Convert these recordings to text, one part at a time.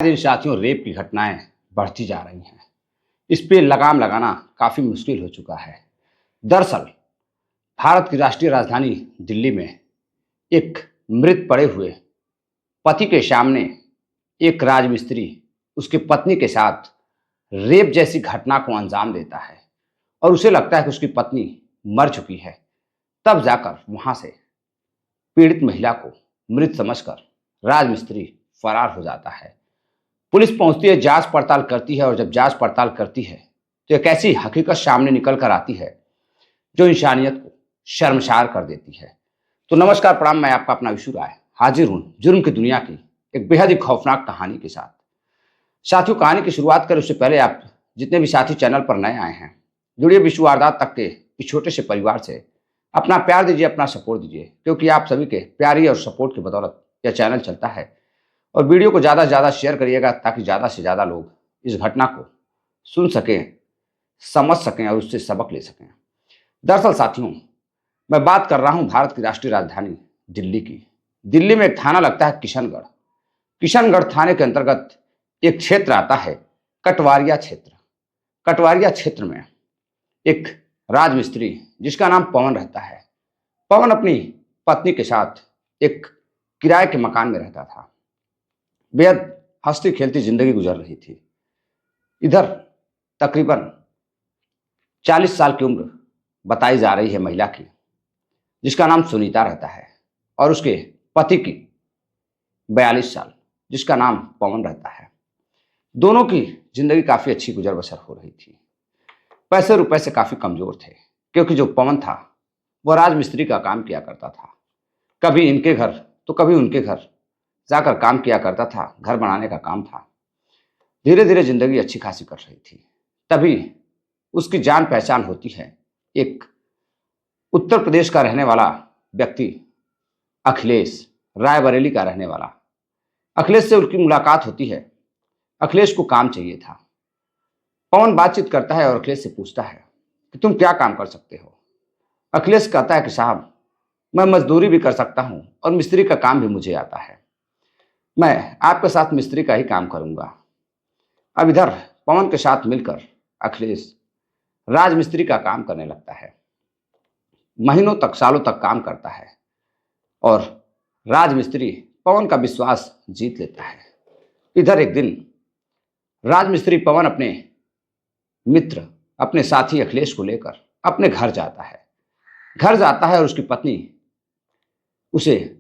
दिन साथियों रेप की घटनाएं बढ़ती जा रही हैं। इस पे लगाम लगाना काफी मुश्किल हो चुका है। दरअसल भारत की राष्ट्रीय राजधानी दिल्ली में एक मृत पड़े हुए पति के सामने एक राजमिस्त्री उसकी पत्नी के साथ रेप जैसी घटना को अंजाम देता है और उसे लगता है कि उसकी पत्नी मर चुकी है। तब जाकर वहां से पीड़ित महिला को मृत समझकर राजमिस्त्री फरार हो जाता है। पुलिस पहुंचती है, जांच पड़ताल करती है और जब जांच पड़ताल करती है तो एक ऐसी हकीकत सामने निकल कर आती है जो इंसानियत को शर्मसार कर देती है। तो नमस्कार, प्रणाम, मैं आपका अपना विशु राय हाजिर हूं जुर्म की दुनिया की एक बेहद ही खौफनाक कहानी के साथ। साथियों, कहानी की शुरुआत करें उससे पहले आप जितने भी साथी चैनल पर नए आए हैं, जुड़िए विश्व वारदात तक के इस छोटे से परिवार से। अपना प्यार दीजिए, अपना सपोर्ट दीजिए, क्योंकि आप सभी के प्यारी और सपोर्ट की बदौलत यह चैनल चलता है। और वीडियो को ज़्यादा से ज़्यादा शेयर करिएगा ताकि ज़्यादा से ज़्यादा लोग इस घटना को सुन सकें, समझ सकें और उससे सबक ले सकें। दरअसल साथियों, मैं बात कर रहा हूं भारत की राष्ट्रीय राजधानी दिल्ली की। दिल्ली में एक थाना लगता है किशनगढ़। किशनगढ़ थाने के अंतर्गत एक क्षेत्र आता है कटवारिया क्षेत्र। कटवारिया क्षेत्र में एक राजमिस्त्री जिसका नाम पवन रहता है। पवन अपनी पत्नी के साथ एक किराए के मकान में रहता था। बेहद हंसती खेलती जिंदगी गुजर रही थी। इधर तकरीबन 40 साल की उम्र बताई जा रही है महिला की, जिसका नाम सुनीता रहता है, और उसके पति की 42 साल, जिसका नाम पवन रहता है। दोनों की जिंदगी काफी अच्छी गुजर बसर हो रही थी। पैसे रुपए से काफी कमजोर थे, क्योंकि जो पवन था वह राजमिस्त्री का काम किया करता था। कभी इनके घर तो कभी उनके घर जाकर काम किया करता था, घर बनाने का काम था। धीरे धीरे जिंदगी अच्छी खासी कर रही थी। तभी उसकी जान पहचान होती है एक उत्तर प्रदेश का रहने वाला व्यक्ति, अखिलेश, रायबरेली का रहने वाला। अखिलेश से उनकी मुलाकात होती है। अखिलेश को काम चाहिए था। पवन बातचीत करता है और अखिलेश से पूछता है कि तुम क्या काम कर सकते हो। अखिलेश कहता है कि साहब, मैं मजदूरी भी कर सकता हूं और मिस्त्री का काम भी मुझे आता है। मैं आपके साथ मिस्त्री का ही काम करूंगा। अब इधर पवन के साथ मिलकर अखिलेश राजमिस्त्री का काम करने लगता है। महीनों तक, सालों तक काम करता है और राजमिस्त्री पवन का विश्वास जीत लेता है। इधर एक दिन राजमिस्त्री पवन अपने मित्र, अपने साथी अखिलेश को लेकर अपने घर जाता है। घर जाता है और उसकी पत्नी उसे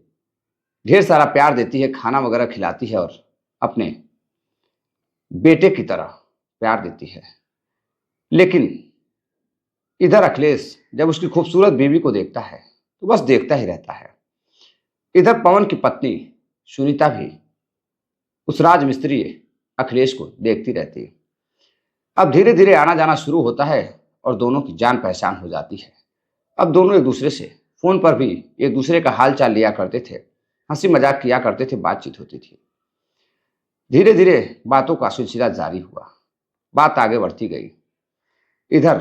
ढेर सारा प्यार देती है, खाना वगैरह खिलाती है और अपने बेटे की तरह प्यार देती है। लेकिन इधर अखिलेश जब उसकी खूबसूरत बीवी को देखता है तो बस देखता ही रहता है। इधर पवन की पत्नी सुनीता भी उस राजमिस्त्री अखिलेश को देखती रहती है। अब धीरे धीरे आना जाना शुरू होता है और दोनों की जान पहचान हो जाती है। अब दोनों एक दूसरे से फोन पर भी एक दूसरे का हाल चाल लिया करते थे, हंसी मजाक किया करते थे, बातचीत होती थी। धीरे धीरे बातों का सिलसिला जारी हुआ, बात आगे बढ़ती गई। इधर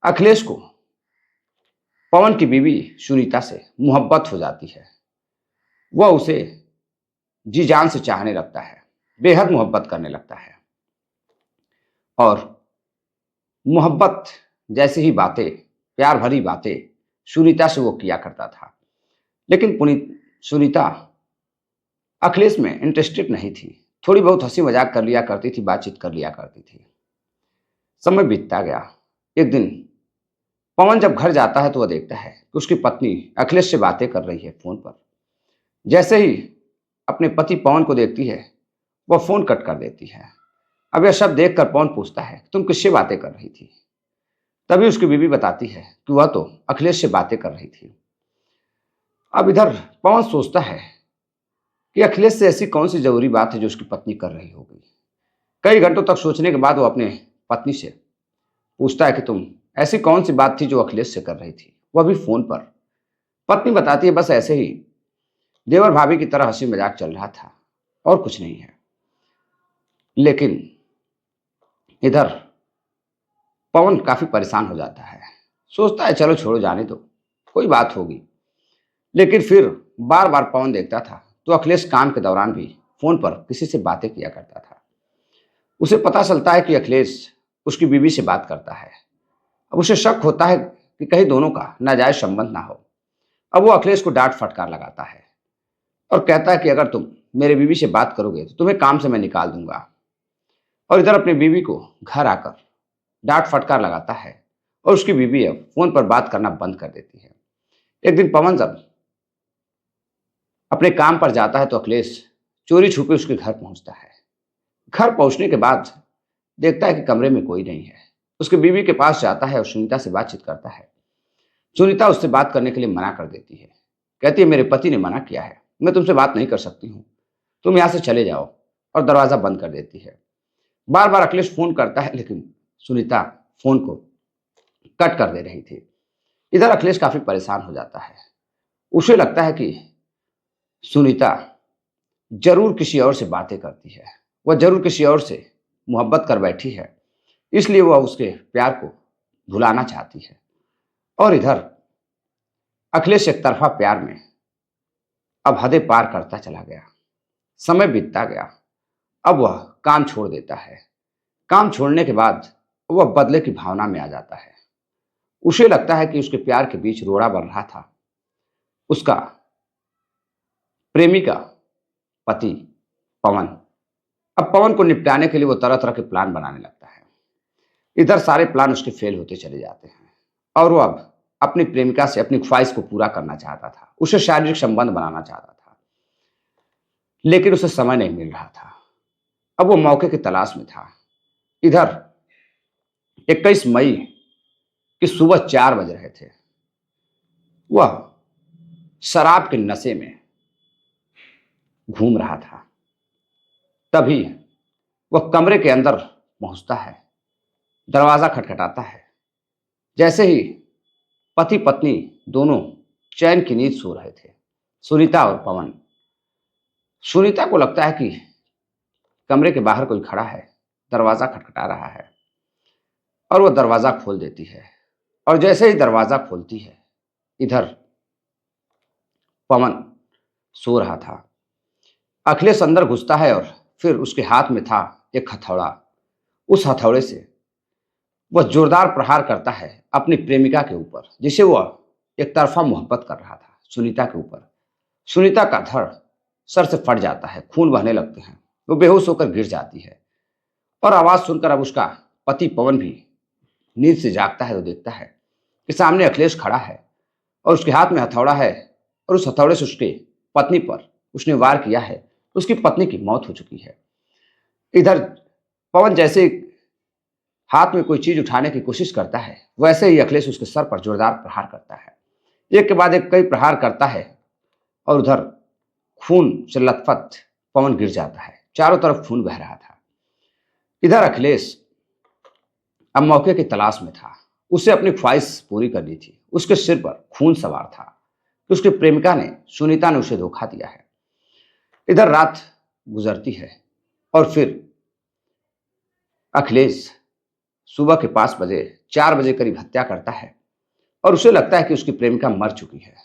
अखिलेश को पवन की बीवी सुनीता से मोहब्बत हो जाती है। वह उसे जी जान से चाहने लगता है, बेहद मोहब्बत करने लगता है। और मोहब्बत जैसी ही बातें, प्यार भरी बातें सुनीता से वो किया करता था। लेकिन सुनीता अखिलेश में इंटरेस्टेड नहीं थी। थोड़ी बहुत हंसी मजाक कर लिया करती थी, बातचीत कर लिया करती थी। समय बीतता गया। एक दिन पवन जब घर जाता है तो वह देखता है कि उसकी पत्नी अखिलेश से बातें कर रही है फोन पर। जैसे ही अपने पति पवन को देखती है, वह फोन कट कर देती है। अब यह सब देखकर पवन पूछता है तुम किससे बातें कर रही थी। तभी उसकी बीवी बताती है कि वह तो अखिलेश से बातें कर रही थी। अब इधर पवन सोचता है कि अखिलेश से ऐसी कौन सी जरूरी बात है जो उसकी पत्नी कर रही होगी। कई घंटों तक सोचने के बाद वो अपने पत्नी से पूछता है कि तुम ऐसी कौन सी बात थी जो अखिलेश से कर रही थी, वह भी फोन पर। पत्नी बताती है बस ऐसे ही देवर भाभी की तरह हंसी मजाक चल रहा था और कुछ नहीं है। लेकिन इधर पवन काफी परेशान हो जाता है, सोचता है चलो छोड़ो, जाने दो, कोई बात होगी। लेकिन फिर बार बार पवन देखता था तो अखिलेश काम के दौरान भी फोन पर किसी से बातें किया करता था। उसे पता चलता है कि अखिलेश उसकी बीवी से बात करता है। अब उसे शक होता है कि कहीं दोनों का नाजायज संबंध ना हो। अब वो अखिलेश को डांट फटकार लगाता है और कहता है कि अगर तुम मेरे बीवी से बात करोगे तो तुम्हें काम से मैं निकाल दूंगा। और इधर अपनी बीवी को घर आकर डांट फटकार लगाता है और उसकी बीवी अब फोन पर बात करना बंद कर देती है। एक दिन पवन जब अपने काम पर जाता है तो अखिलेश चोरी छुपे उसके घर पहुंचता है। घर पहुंचने के बाद देखता है कि कमरे में कोई नहीं है। उसके बीवी के पास जाता है और सुनीता से बातचीत करता है। सुनीता उससे बात करने के लिए मना कर देती है। कहती है मेरे पति ने मना किया है, मैं तुमसे बात नहीं कर सकती हूँ, तुम यहाँ से चले जाओ, और दरवाजा बंद कर देती है। बार बार अखिलेश फोन करता है लेकिन सुनीता फोन को कट कर दे रही थी। इधर अखिलेश काफी परेशान हो जाता है। उसे लगता है कि सुनीता जरूर किसी और से बातें करती है, वह जरूर किसी और से मोहब्बत कर बैठी है, इसलिए वह उसके प्यार को भुलाना चाहती है। और इधर अखिलेश एक तरफा प्यार में अब हदें पार करता चला गया। समय बीतता गया। अब वह काम छोड़ देता है। काम छोड़ने के बाद वह बदले की भावना में आ जाता है। उसे लगता है कि उसके प्यार के बीच रोड़ा बन रहा था। उसका प्रेमी का पति पवन। अब पवन को निपटाने के लिए वो तरह तरह के प्लान बनाने लगता है। इधर सारे प्लान उसके फेल होते चले जाते हैं और वो अब अपनी प्रेमिका से अपनी ख्वाहिश को पूरा करना चाहता था। उसे शारीरिक संबंध बनाना चाहता था, लेकिन उसे समय नहीं मिल रहा था। अब वो मौके की तलाश में था। इधर 21 मई की सुबह 4 बज रहे थे। वह शराब के नशे में घूम रहा था। तभी वह कमरे के अंदर पहुंचता है। दरवाजा खटखटाता है। जैसे ही पति पत्नी दोनों चैन की नींद सो रहे थे, सुनीता और पवन। सुनीता को लगता है कि कमरे के बाहर कोई खड़ा है, दरवाजा खटखटा रहा है, और वह दरवाजा खोल देती है। और जैसे ही दरवाजा खोलती है, इधर पवन सो रहा था। अखिलेश अंदर घुसता है और फिर उसके हाथ में था एक हथौड़ा। उस हथौड़े से वह जोरदार प्रहार करता है अपनी प्रेमिका के ऊपर, जिसे वह एक तरफा मोहब्बत कर रहा था, सुनीता के ऊपर। सुनीता का धड़ सर से फट जाता है, खून बहने लगते हैं, वो बेहोश होकर गिर जाती है। और आवाज सुनकर अब उसका पति पवन भी नींद से जागता है तो देखता है कि सामने अखिलेश खड़ा है और उसके हाथ में हथौड़ा है, और उस हथौड़े से उसके पत्नी पर उसने वार किया है। उसकी पत्नी की मौत हो चुकी है। इधर पवन जैसे हाथ में कोई चीज उठाने की कोशिश करता है, वैसे ही अखिलेश उसके सर पर जोरदार प्रहार करता है। एक के बाद एक कई प्रहार करता है और उधर खून से लथपथ पवन गिर जाता है। चारों तरफ खून बह रहा था। इधर अखिलेश अब मौके की तलाश में था। उसे अपनी ख्वाहिश पूरी करनी थी। उसके सिर पर खून सवार था कि उसकी प्रेमिका ने, सुनीता ने उसे धोखा दिया है। इधर रात गुजरती है और फिर अखिलेश सुबह के 5 बजे 4 बजे करीब हत्या करता है और उसे लगता है कि उसकी प्रेमिका मर चुकी है।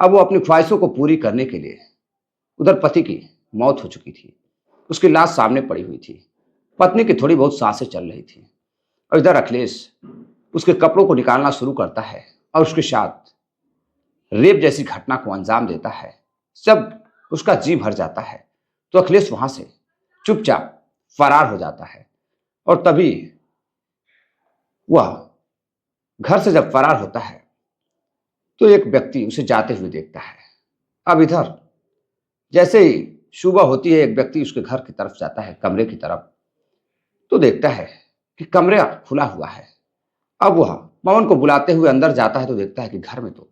अब वो अपनी ख्वाहिशों को पूरी करने के लिए, उधर पति की मौत हो चुकी थी, उसकी लाश सामने पड़ी हुई थी, पत्नी की थोड़ी बहुत सांसें चल रही थी, और इधर अखिलेश उसके कपड़ों को निकालना शुरू करता है और उसके साथ रेप जैसी घटना को अंजाम देता है। जब उसका जी भर जाता है तो अखिलेश वहां से चुपचाप फरार हो जाता है। और तभी वह घर से जब फरार होता है तो एक व्यक्ति उसे जाते हुए देखता है। अब इधर जैसे ही सुबह होती है, एक व्यक्ति उसके घर की तरफ जाता है, कमरे की तरफ, तो देखता है कि कमरा खुला हुआ है। अब वह पवन को बुलाते हुए अंदर जाता है तो देखता है कि घर में तो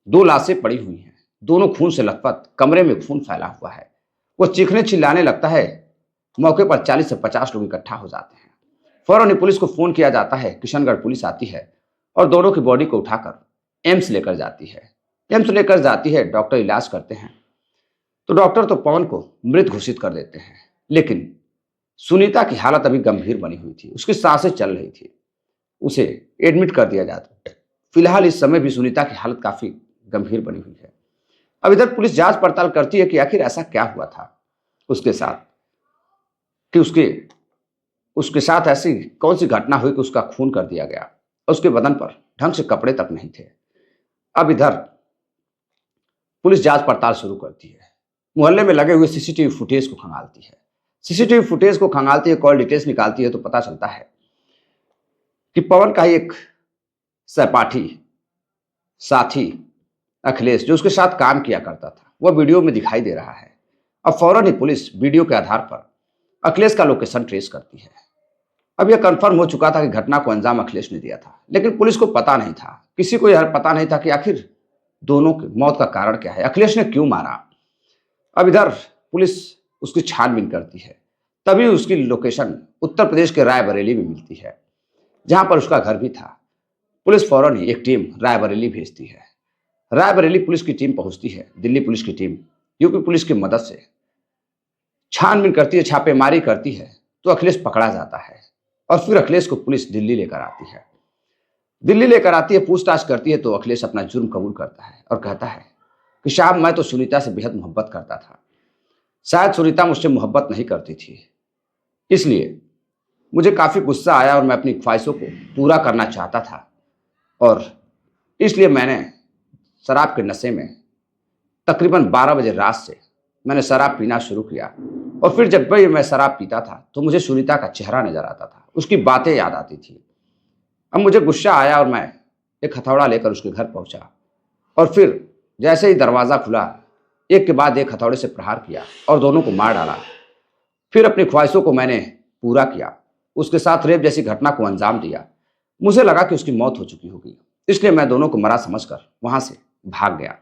2 लाशें पड़ी हुई हैं, दोनों खून से लथपथ, कमरे में खून फैला हुआ है। वो चीखने चिल्लाने लगता है। मौके पर 40 से 50 लोग इकट्ठा हो जाते हैं। फौरन ही पुलिस को फोन किया जाता है। किशनगढ़ पुलिस आती है और दोनों की बॉडी को उठाकर एम्स लेकर जाती है। एम्स लेकर जाती है, डॉक्टर इलाज करते हैं तो डॉक्टर तो पवन को मृत घोषित कर देते हैं, लेकिन सुनीता की हालत अभी गंभीर बनी हुई थी, उसकी सांसें चल रही थी। उसे एडमिट कर दिया जाता है। फिलहाल इस समय भी सुनीता की हालत काफी गंभीर बनी हुई है। अब इधर पुलिस जांच पड़ताल करती है कि आखिर ऐसा क्या हुआ था। उसके साथ कि उसके साथ ऐसी कौन सी घटना हुई कि उसका खून कर दिया गया। उसके बदन पर ढंग से कपड़े तक नहीं थे। अब इधर पुलिस जांच पड़ताल शुरू करती है, मोहल्ले में लगे हुए सीसीटीवी फुटेज को खंगालती है। सीसीटीवी फुटेज को खंगालती है, कॉल डिटेल्स निकालती है, तो पता चलता है कि पवन का ही एक सहपाठी साथी अखिलेश, जो उसके साथ काम किया करता था, वह वीडियो में दिखाई दे रहा है। अब फौरन ही पुलिस वीडियो के आधार पर अखिलेश का लोकेशन ट्रेस करती है। अब यह कंफर्म हो चुका था कि घटना को अंजाम अखिलेश ने दिया था, लेकिन पुलिस को पता नहीं था, किसी को यह पता नहीं था कि आखिर दोनों की मौत का कारण क्या है, अखिलेश ने क्यों मारा। अब इधर पुलिस उसकी छानबीन करती है, तभी उसकी लोकेशन उत्तर प्रदेश के रायबरेली में मिलती है, जहां पर उसका घर भी था। पुलिस फौरन ही एक टीम रायबरेली भेजती है। रायबरेली पुलिस की टीम पहुंचती है, दिल्ली पुलिस की टीम यूपी पुलिस की मदद से छानबीन करती है, छापेमारी करती है, तो अखिलेश पकड़ा जाता है और फिर अखिलेश को पुलिस दिल्ली लेकर आती है। दिल्ली लेकर आती है, पूछताछ करती है, तो अखिलेश अपना जुर्म कबूल करता है और कहता है कि साहब, मैं तो सुनीता से बेहद मोहब्बत करता था, शायद सुनीता मुझसे मोहब्बत नहीं करती थी, इसलिए मुझे काफी गुस्सा आया और मैं अपनी ख्वाहिशों को पूरा करना चाहता था, और इसलिए मैंने शराब के नशे में तकरीबन 12 बजे रात से मैंने शराब पीना शुरू किया, और फिर जब भी मैं शराब पीता था तो मुझे सुनीता का चेहरा नजर आता था, उसकी बातें याद आती थी। अब मुझे गुस्सा आया और मैं एक हथौड़ा लेकर उसके घर पहुंचा, और फिर जैसे ही दरवाज़ा खुला, एक के बाद एक हथौड़े से प्रहार किया और दोनों को मार डाला। फिर अपनी ख्वाहिशों को मैंने पूरा किया, उसके साथ रेप जैसी घटना को अंजाम दिया। मुझे लगा कि उसकी मौत हो चुकी होगी, इसलिए मैं दोनों को मरा समझकर वहां से भाग गया।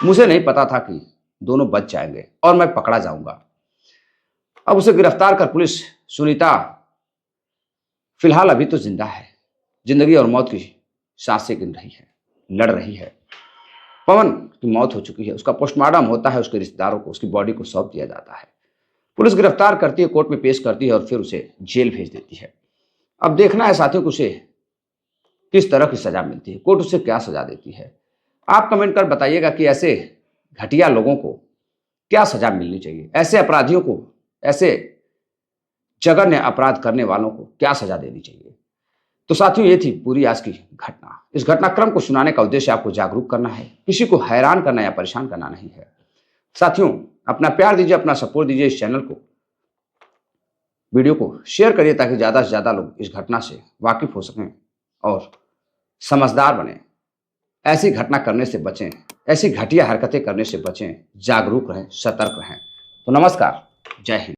मुझे नहीं पता था कि दोनों बच जाएंगे और मैं पकड़ा जाऊंगा। अब उसे गिरफ्तार कर पुलिस सुनीता फिलहाल अभी तो जिंदा है, जिंदगी और मौत की सांसें गिन रही है, लड़ रही है। पवन की मौत हो चुकी है, उसका पोस्टमार्टम होता है, उसके रिश्तेदारों को उसकी बॉडी को सौंप दिया जाता है। पुलिस गिरफ्तार करती है, कोर्ट में पेश करती है और फिर उसे जेल भेज देती है। अब देखना है साथियों को उसे किस तरह की सजा मिलती है, कोर्ट उसे क्या सजा देती है। आप कमेंट कर बताइएगा कि ऐसे घटिया लोगों को क्या सजा मिलनी चाहिए, ऐसे अपराधियों को, ऐसे जघन्य अपराध करने वालों को क्या सजा देनी चाहिए। तो साथियों, ये थी पूरी आज की घटना। इस घटनाक्रम को सुनाने का उद्देश्य आपको जागरूक करना है, किसी को हैरान करना या परेशान करना नहीं है। साथियों, अपना प्यार दीजिए, अपना सपोर्ट दीजिए, इस चैनल को, वीडियो को शेयर करिए ताकि ज़्यादा से ज़्यादा लोग इस घटना से वाकिफ हो सकें और समझदार बने। ऐसी घटना करने से बचें, ऐसी घटिया हरकतें करने से बचें, जागरूक रहें, सतर्क रहें। तो नमस्कार, जय हिंद।